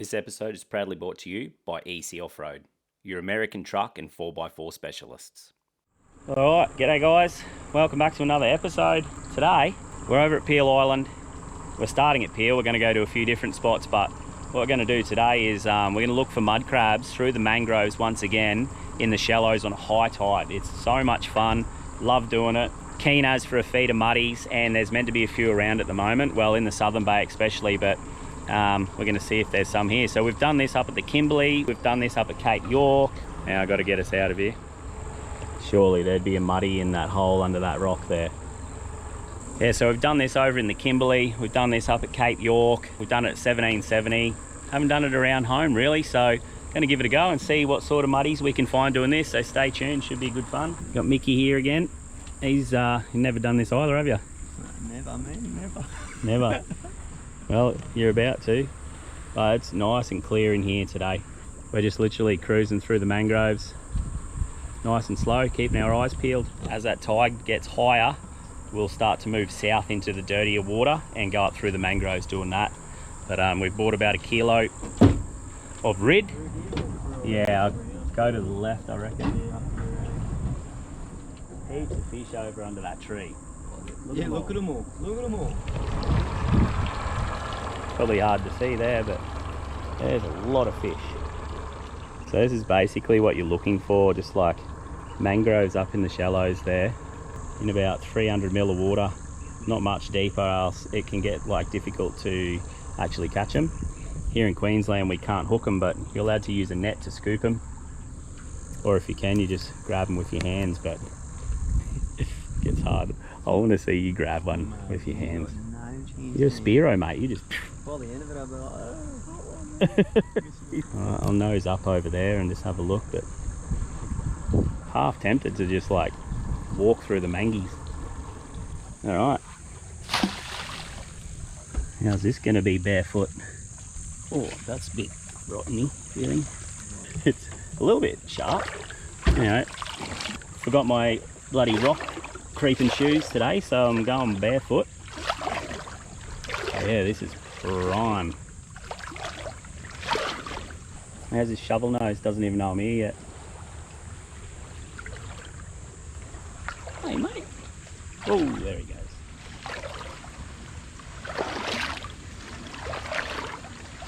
This episode is proudly brought to you by EC Off-Road, your American truck and 4x4 specialists. Alright, g'day guys, welcome back to another episode. Today, we're over at Peel Island. We're starting at Peel, we're going to go to a few different spots, but what we're going to do today is we're going to look for mud crabs through the mangroves once again in the shallows on a high tide. It's so much fun, love doing it. Keen as for a feed of muddies, and there's meant to be a few around at the moment, well in the Southern Bay especially, but we're going to see if there's some here. So we've done this up at the Kimberley, we've done this up at Cape York. Now I've got to get us out of here. Surely there'd be a muddy in that hole under that rock there. Yeah, so we've done this over in the Kimberley, we've done this up at Cape York, we've done it at 1770. Haven't done it around home really, so going to give it a go and see what sort of muddies we can find doing this, so stay tuned, should be good fun. Got Mickey here again. He's you've never done this either, have you? Never, man, never. Never. Well, you're about to, but it's nice and clear in here today. We're just literally cruising through the mangroves, nice and slow, keeping our eyes peeled. As that tide gets higher, we'll start to move south into the dirtier water and go up through the mangroves doing that. But we've bought about 1 kilo of rid. Yeah, I'll go to the left, I reckon. Heaps of fish over under that tree. Look at them all. Look at them all. Probably hard to see there, but there's a lot of fish. So this is basically what you're looking for, just like mangroves up in the shallows there, in about 300 mil of water, not much deeper, else it can get like difficult to actually catch them. Here in Queensland we can't hook them, but you're allowed to use a net to scoop them, or if you can, you just grab them with your hands, but it gets hard. I want to see you grab one with your hands. You're a Spiro, mate. You just. By the end of it, I'll be like, oh. I'll nose up over there and just have a look, but half tempted to just like walk through the mangies. All right. How's this going to be barefoot? Oh, that's a bit rotteny feeling. It's a little bit sharp. You know, forgot my bloody rock creeping shoes today, so I'm going barefoot. Yeah, this is prime. How's his shovel nose? Doesn't even know I'm here yet. Hey mate. Oh, there he goes.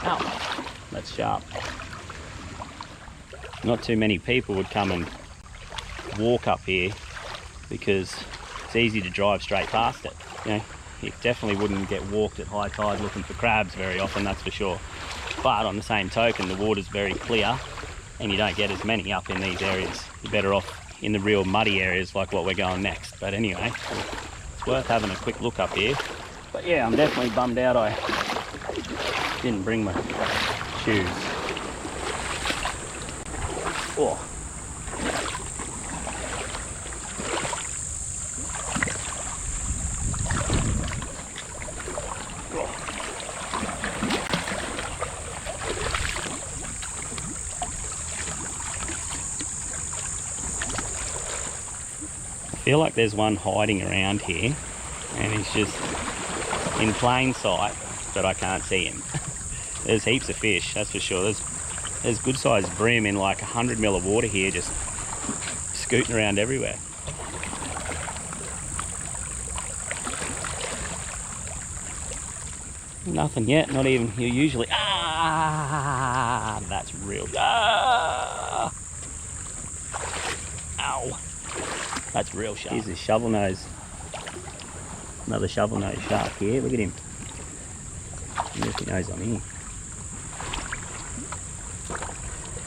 Ow, that's sharp. Not too many people would come and walk up here because it's easy to drive straight past it. You know, you definitely wouldn't get walked at high tide looking for crabs very often, that's for sure. But on the same token, the water's very clear and you don't get as many up in these areas. You're better off in the real muddy areas like what we're going next. But anyway, it's worth having a quick look up here. But yeah, I'm definitely bummed out I didn't bring my shoes. Oh. I feel like there's one hiding around here and he's just in plain sight, but I can't see him. There's heaps of fish, that's for sure. There's good sized bream in like 100 mil of water here, just scooting around everywhere. Nothing yet, not even, you usually, that's real, ow. That's real sharp. Here's his shovel nose. Another shovel nose shark here. Look at him. I wonder if he knows I'm here.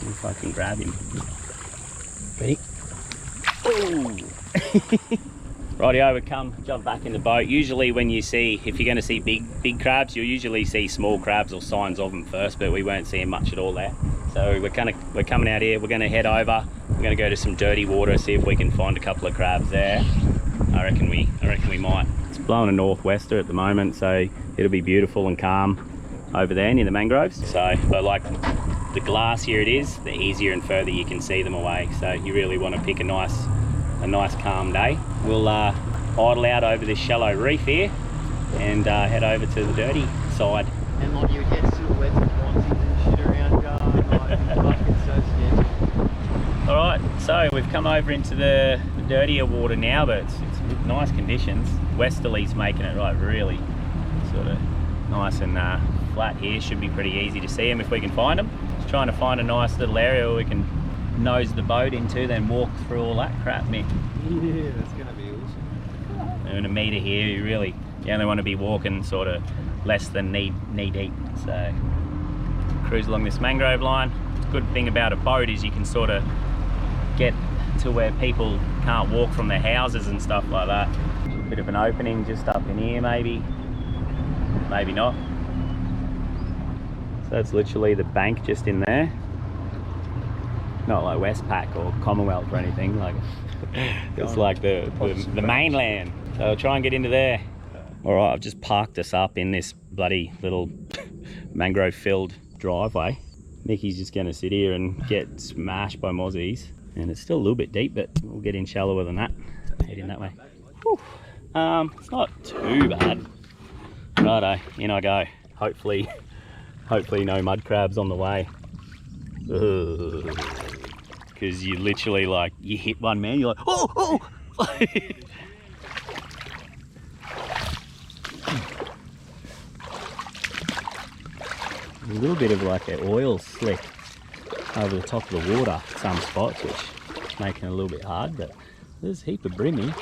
If I can grab him. Ready? Oh! Rightio, we come, jump back in the boat. Usually when you see, if you're going to see big crabs, you'll usually see small crabs or signs of them first, but we weren't seeing much at all there. So we're coming out here, we're going to head over, we're going to go to some dirty water, see if we can find a couple of crabs there. I reckon we might. It's blowing a northwester at the moment, so it'll be beautiful and calm over there near the mangroves. So, but like the glass here it is, the easier and further you can see them away. So you really want to pick a nice calm day. We'll idle out over this shallow reef here and head over to the dirty side. And like you would get silhouettes of onesies and shit fucking so sketchy. Alright, so we've come over into the dirtier water now, but it's nice conditions. Westerly's making it right really sort of nice and flat here. Should be pretty easy to see them if we can find them. Just trying to find a nice little area where we can nose the boat into, then walk through all that crap, Mick. Yeah, that's going to be awesome. And a metre here, you only want to be walking sort of less than knee deep. So cruise along this mangrove line. The good thing about a boat is you can sort of get to where people can't walk from their houses and stuff like that. A bit of an opening just up in here, maybe not. So that's literally the bank just in there. Not like Westpac or Commonwealth or anything. Like it's like the mainland. So I'll try and get into there. All right, I've just parked us up in this bloody little mangrove-filled driveway. Mickey's just going to sit here and get smashed by mozzies. And it's still a little bit deep, but we'll get in shallower than that. Head in that way. Whew. It's not too bad. Righto, in I go. Hopefully no mud crabs on the way. Because you literally you hit one man, you're like, oh! A little bit of like an oil slick over the top of the water at some spots, which is making it a little bit hard, but there's a heap of brim here.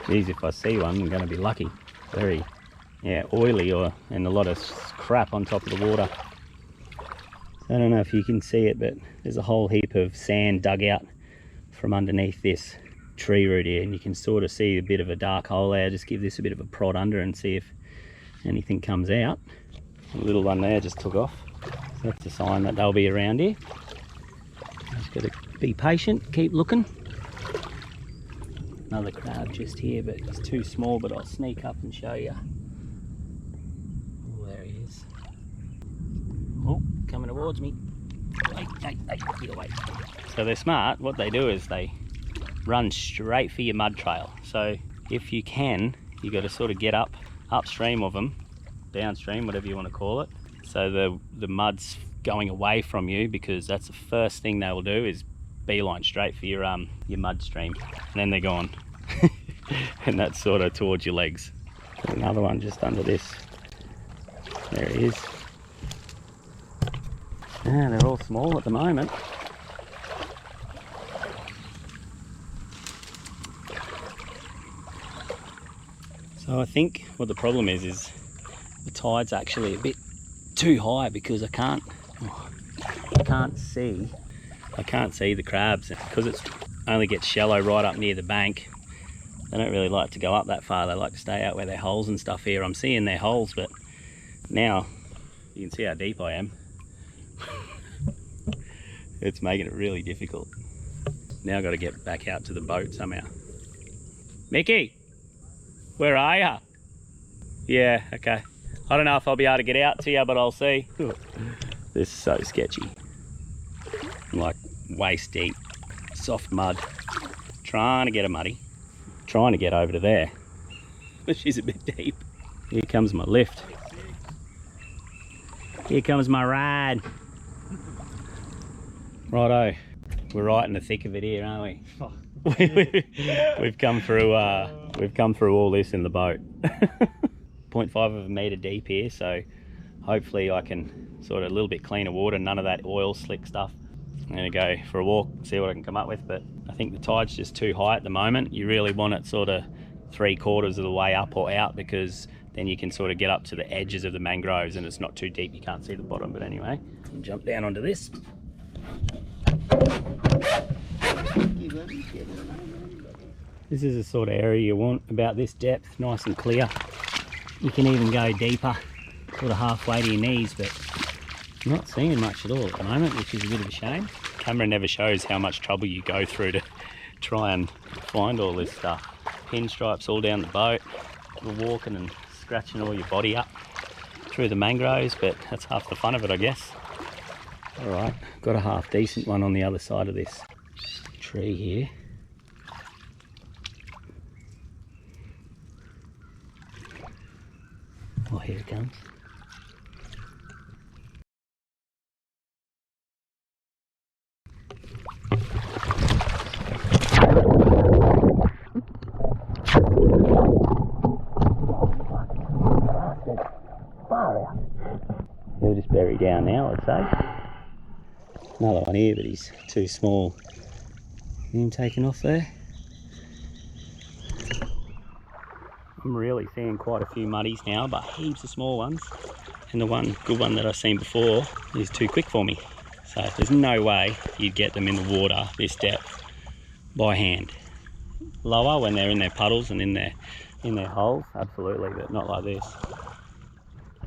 Geez, if I see one, I'm going to be lucky. Very, oily and a lot of crap on top of the water. I don't know if you can see it, but there's a whole heap of sand dug out from underneath this tree root here, and you can sort of see a bit of a dark hole there. Just give this a bit of a prod under and see if anything comes out. A little one there just took off. So that's a sign that they'll be around here. Just got to be patient, keep looking. Another crab just here, but he's too small, but I'll sneak up and show you. Oh, there he is. Oh, coming towards me. Hey, get away. So they're smart. What they do is they run straight for your mud trail. So if you can, you got to sort of get upstream of them, downstream, whatever you want to call it. So the mud's going away from you, because that's the first thing they will do is beeline straight for your mud stream, and then they're gone. And that's sort of towards your legs. Another one just under this. There he is. Yeah, they're all small at the moment. So I think what the problem is the tide's actually a bit too high, because I can't see the crabs, because it only gets shallow right up near the bank. They don't really like to go up that far. They like to stay out where their holes and stuff here. I'm seeing their holes, but now you can see how deep I am. It's making it really difficult. Now I've got to get back out to the boat somehow. Mickey, where are ya? Yeah, okay. I don't know if I'll be able to get out to you, but I'll see. This is so sketchy. Like waist deep, soft mud. Trying to get her muddy. Trying to get over to there. But she's a bit deep. Here comes my lift. Here comes my ride. Righto. We're right in the thick of it here, aren't we? We've come through all this in the boat. 0.5 of a metre deep here, so hopefully I can sort of a little bit cleaner water, none of that oil slick stuff. I'm going to go for a walk, see what I can come up with, but I think the tide's just too high at the moment. You really want it sort of 3/4 of the way up or out, because then you can sort of get up to the edges of the mangroves and it's not too deep, you can't see the bottom. But anyway, I'll jump down onto this. This is the sort of area you want, about this depth, nice and clear. You can even go deeper, sort of halfway to your knees, but I'm not seeing much at all at the moment, which is a bit of a shame. Camera never shows how much trouble you go through to try and find all this stuff. Pinstripes all down the boat. You're walking and scratching all your body up through the mangroves, but that's half the fun of it, I guess. All right, got a half decent one on the other side of this tree here. comes. He'll just bury down now, I'd say. Another one here, but he's too small. Him taking off there. I'm really seeing quite a few muddies now, but heaps of small ones. And the one good one that I've seen before is too quick for me. So there's no way you'd get them in the water this depth by hand. Lower when they're in their puddles and in their holes, absolutely, but not like this.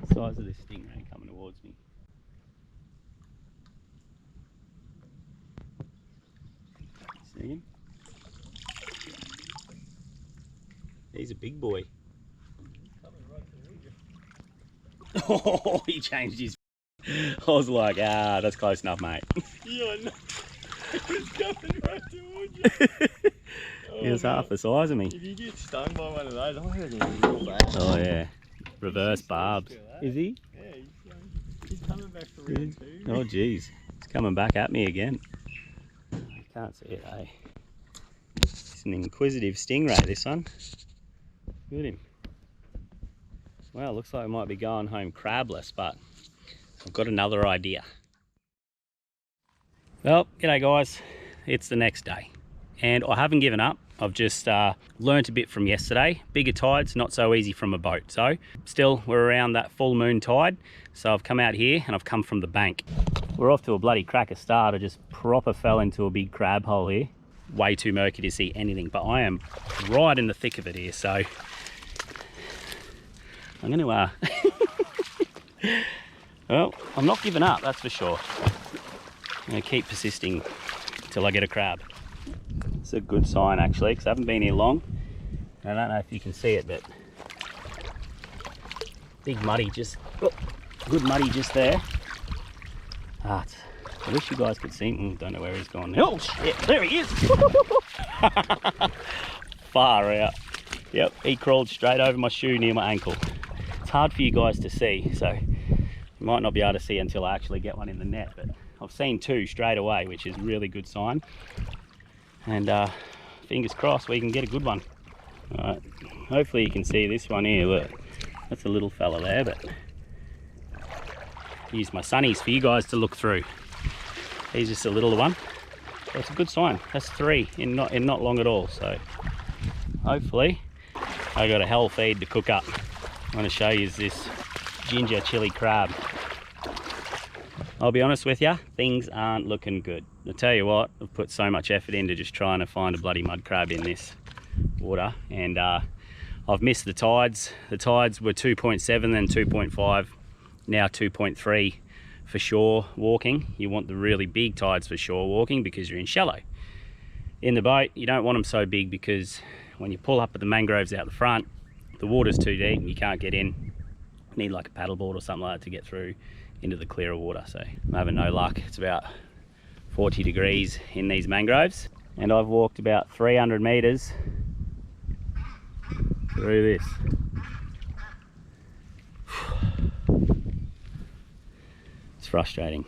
The size of this stingray coming towards me. See him? He's a big boy. Oh, he changed his. I was like, that's close enough, mate. Yeah, I know. It's coming right towards you. He was half the size of me. If you get stung by one of those, I heard him real bad. Oh yeah, reverse barbs. Is he? Yeah, he's coming back for round two. Oh geez, he's coming back at me again. I can't see it, eh? It's an inquisitive stingray, this one. Look at him. Well, looks like I might be going home crabless, but I've got another idea. Well, g'day guys. It's the next day, and I haven't given up. I've just learnt a bit from yesterday. Bigger tides, not so easy from a boat. So still, we're around that full moon tide. So I've come out here and I've come from the bank. We're off to a bloody cracker start. I just proper fell into a big crab hole here. Way too murky to see anything, but I am right in the thick of it here. So I'm going to, well, I'm not giving up, that's for sure. I'm going to keep persisting till I get a crab. It's a good sign actually, because I haven't been here long. I don't know if you can see it, but big muddy just, good muddy just there. I wish you guys could see him. Don't know where he's gone now. Oh shit, there he is. Far out. Yep, he crawled straight over my shoe near my ankle. It's hard for you guys to see, so you might not be able to see until I actually get one in the net, but I've seen two straight away, which is a really good sign. And fingers crossed we can get a good one. All right, hopefully you can see this one here. Look, that's a little fella there, but use my sunnies for you guys to look through. He's just a little one. That's a good sign. That's three in not long at all. So hopefully I got a hell feed to cook up. I want to show you this ginger chili crab. I'll be honest with you, things aren't looking good. I'll tell you what, I've put so much effort into just trying to find a bloody mud crab in this water, and I've missed the tides. The tides were 2.7, then 2.5, now 2.3 for shore walking. You want the really big tides for shore walking because you're in shallow. In the boat, you don't want them so big because when you pull up at the mangroves out the front, the water's too deep and you can't get in. You need like a paddleboard or something like that to get through into the clearer water. So I'm having no luck. It's about 40 degrees in these mangroves, and I've walked about 300 meters through this. It's frustrating.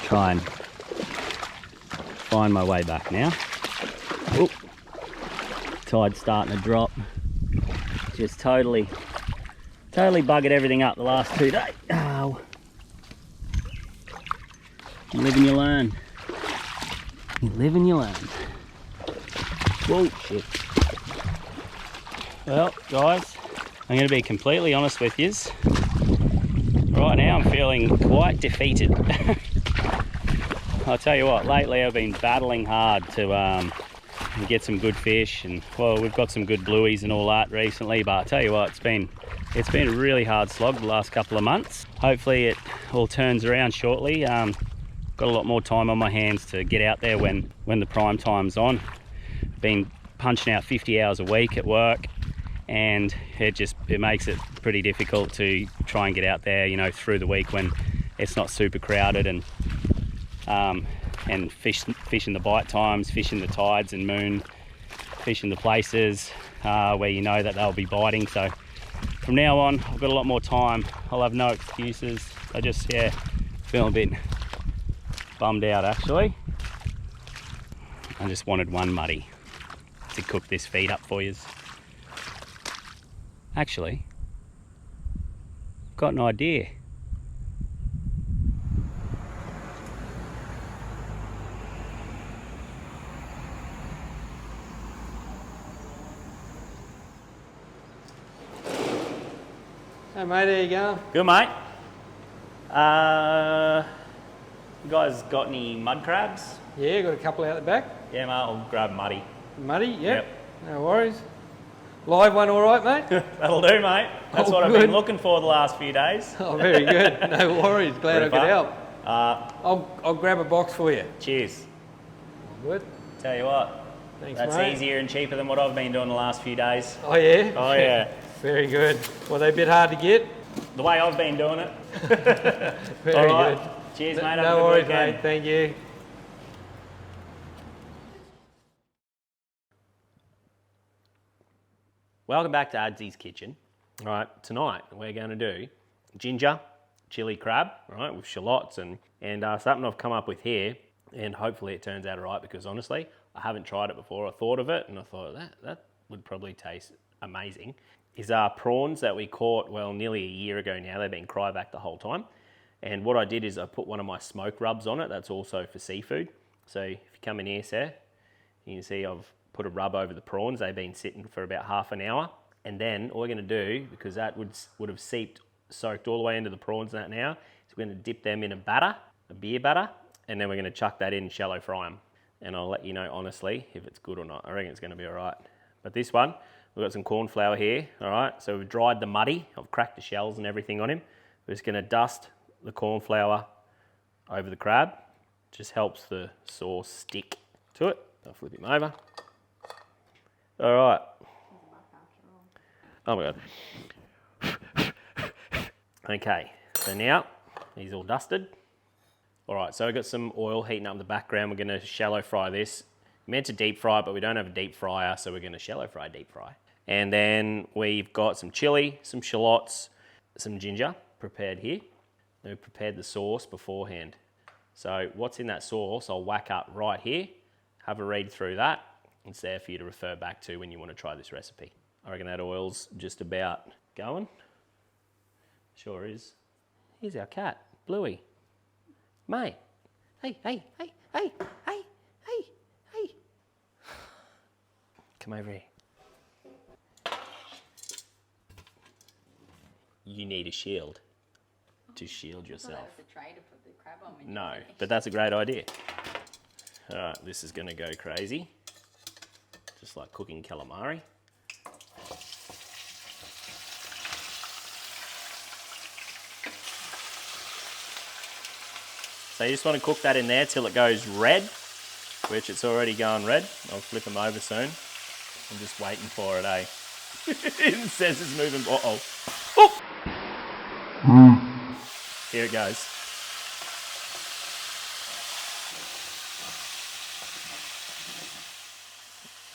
Try and find my way back now. Oop. Tide's starting to drop. Just totally buggered everything up the last 2 days. Oh. You live and you learn. You live and you learn. Whoa, shit. Well, guys, I'm going to be completely honest with you. Right now I'm feeling quite defeated. I'll tell you what, lately I've been battling hard to get some good fish, and well, we've got some good blueies and all that recently, but I'll tell you what, it's been a really hard slog the last couple of months. Hopefully it all turns around shortly. Got a lot more time on my hands to get out there when the prime time's on. Been punching out 50 hours a week at work, and it makes it pretty difficult to try and get out there, you know, through the week when it's not super crowded, and fishing the bite times, fishing the tides and moon, fishing the places. where you know that they'll be biting. So from now on, I've got a lot more time. I'll have no excuses. I just, yeah, feel a bit bummed out actually. I just wanted one muddy to cook this feed up for you. Actually, got an idea. Hey mate, there you go. Good mate. You guys got any mud crabs? Yeah, got a couple out the back. Yeah mate, I'll grab muddy. Muddy, yep. No worries. Live one all right, mate? That'll do mate. That's what I've been looking for the last few days. Oh, very good. No worries. Glad I could help. I'll grab a box for you. Cheers. Good. Tell you what, Thanks, that's mate. easier and cheaper than what I've been doing the last few days. Oh yeah? Oh yeah. Very good. Well, they a bit hard to get? The way I've been doing it. Very right. good. Cheers mate, have a No good worries weekend. mate, thank you. Welcome back to Adsy's Kitchen. All right, tonight we're going to do ginger chili crab, all right, with shallots and something I've come up with here, and hopefully it turns out all right, because honestly, I haven't tried it before. I thought of it and I thought that would probably taste amazing. Is prawns that we caught, well, nearly a year ago now. They've been cryovac the whole time. And what I did is I put one of my smoke rubs on it. That's also for seafood. So if you come in here, sir, you can see I've put a rub over the prawns. They've been sitting for about half an hour. And then all we're going to do, because that would have soaked all the way into the prawns and that now, is we're going to dip them in a beer batter, and then we're going to chuck that in and shallow fry them. And I'll let you know honestly if it's good or not. I reckon it's going to be all right. But this one, we've got some corn flour here, all right? So we've dried the muddy. I've cracked the shells and everything on him. We're just going to dust the corn flour over the crab. Just helps the sauce stick to it. I'll flip him over. All right. Oh my God. Okay, so now he's all dusted. All right, so I've got some oil heating up in the background. We're gonna shallow fry this. Meant to deep fry it, but we don't have a deep fryer, so we're gonna shallow fry, deep fry. And then we've got some chili, some shallots, some ginger prepared here. And we've prepared the sauce beforehand. So what's in that sauce, I'll whack up right here. Have a read through that. It's there for you to refer back to when you want to try this recipe. I reckon that oil's just about going. Sure is. Here's our cat, Bluey. Mate. Hey, hey, hey, hey, hey, hey, hey. Come over here. You need a shield to shield yourself. I thought that was a tray to put the crab on when No, but that's a great idea. All right, this is gonna go crazy. Just like cooking calamari. So you just want to cook that in there till it goes red, which it's already gone red. I'll flip them over soon. I'm just waiting for it, eh? It says it's moving. Uh-oh. Oh! Here it goes.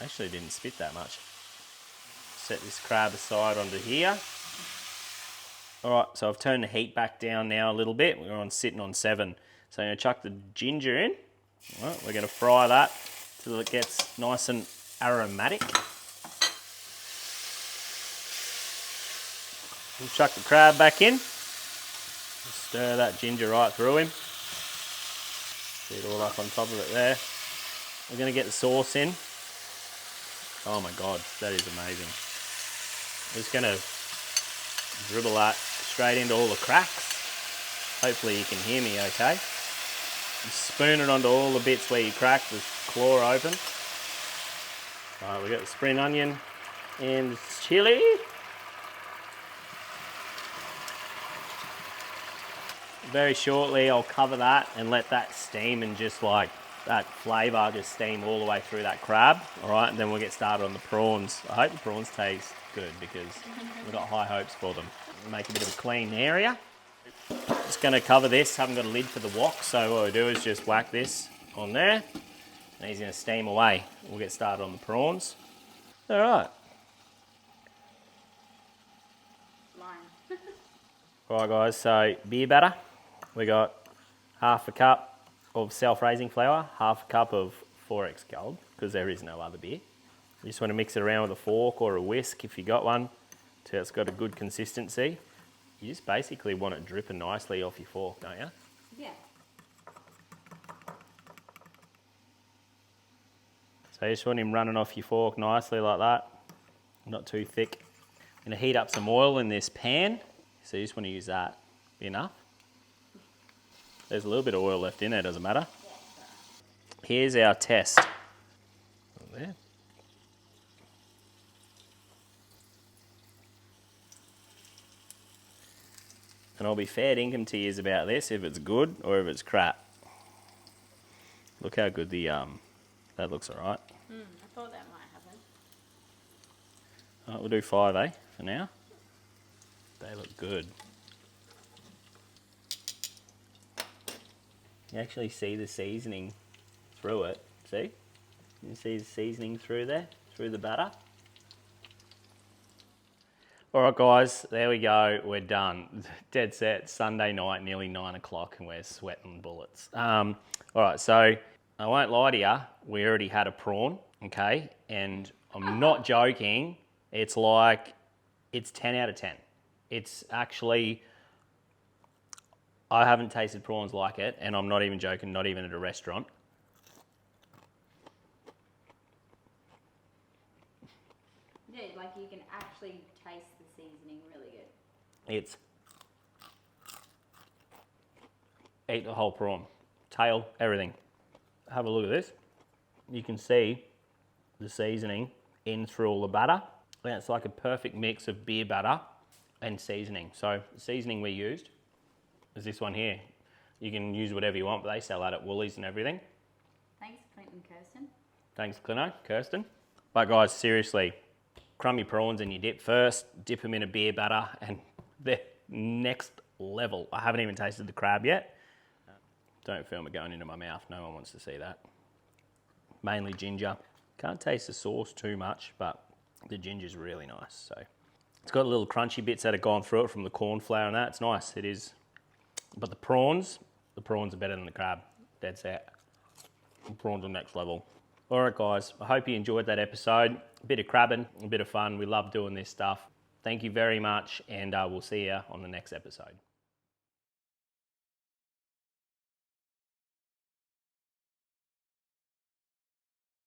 Actually didn't spit that much. Set this crab aside onto here. All right, so I've turned the heat back down now a little bit. We're sitting on 7. So I'm going to chuck the ginger in. All right, we're going to fry that till it gets nice and aromatic. We'll chuck the crab back in. Stir that ginger right through him. Get it all up on top of it there. We're going to get the sauce in. Oh my God, that is amazing. I'm just going to dribble that straight into all the cracks. Hopefully you can hear me okay. Spoon it onto all the bits where you cracked the claw open. All right, we got the spring onion and chili. Very shortly I'll cover that and let that steam, and just like that flavour just steam all the way through that crab. All right, and then we'll get started on the prawns. I hope the prawns taste good because we've got high hopes for them. Make a bit of a clean area. Just going to cover this. Haven't got a lid for the wok, so what we do is just whack this on there, and he's going to steam away. We'll get started on the prawns. All right, Right guys, so beer batter. We got half a cup of self-raising flour, half a cup of 4X Gold, because there is no other beer. You just want to mix it around with a fork or a whisk if you got one, till it's got a good consistency. You just basically want it dripping nicely off your fork, don't you? Yeah. So you just want him running off your fork nicely like that, not too thick. I'm going to heat up some oil in this pan, so you just want to use that. Be enough. There's a little bit of oil left in there, doesn't matter. Here's our test. There. And I'll be fair dinkum to yous about this, if it's good or if it's crap. Look how good the, that looks alright. I thought that might happen. Alright, we'll do 5, for now. They look good. You actually see the seasoning through it, see? You see the seasoning through there, through the batter. Alright guys, there we go, we're done. Dead set, Sunday night, nearly 9 o'clock, and we're sweating bullets. Alright, so I won't lie to you, we already had a prawn, okay? And I'm not joking, it's 10 out of 10. It's actually, I haven't tasted prawns like it, and I'm not even joking, not even at a restaurant. Yeah, like you can actually taste the seasoning really good. It's, eat the whole prawn, tail, everything. Have a look at this. You can see the seasoning in through all the batter. And it's like a perfect mix of beer batter and seasoning. So the seasoning we used is this one here. You can use whatever you want, but they sell that at Woolies and everything. Thanks, Clinton Kirsten. Thanks, Clino, Kirsten. But guys, seriously, crumb your prawns in your dip first, dip them in a beer batter, and they're next level. I haven't even tasted the crab yet. Don't film it going into my mouth, no one wants to see that. Mainly ginger. Can't taste the sauce too much, but the ginger's really nice. So it's got little crunchy bits that have gone through it from the corn flour and that. It's nice, it is. But the prawns are better than the crab. Dead set. The prawns are next level. All right, guys, I hope you enjoyed that episode. A bit of crabbing, a bit of fun. We love doing this stuff. Thank you very much, and we'll see you on the next episode.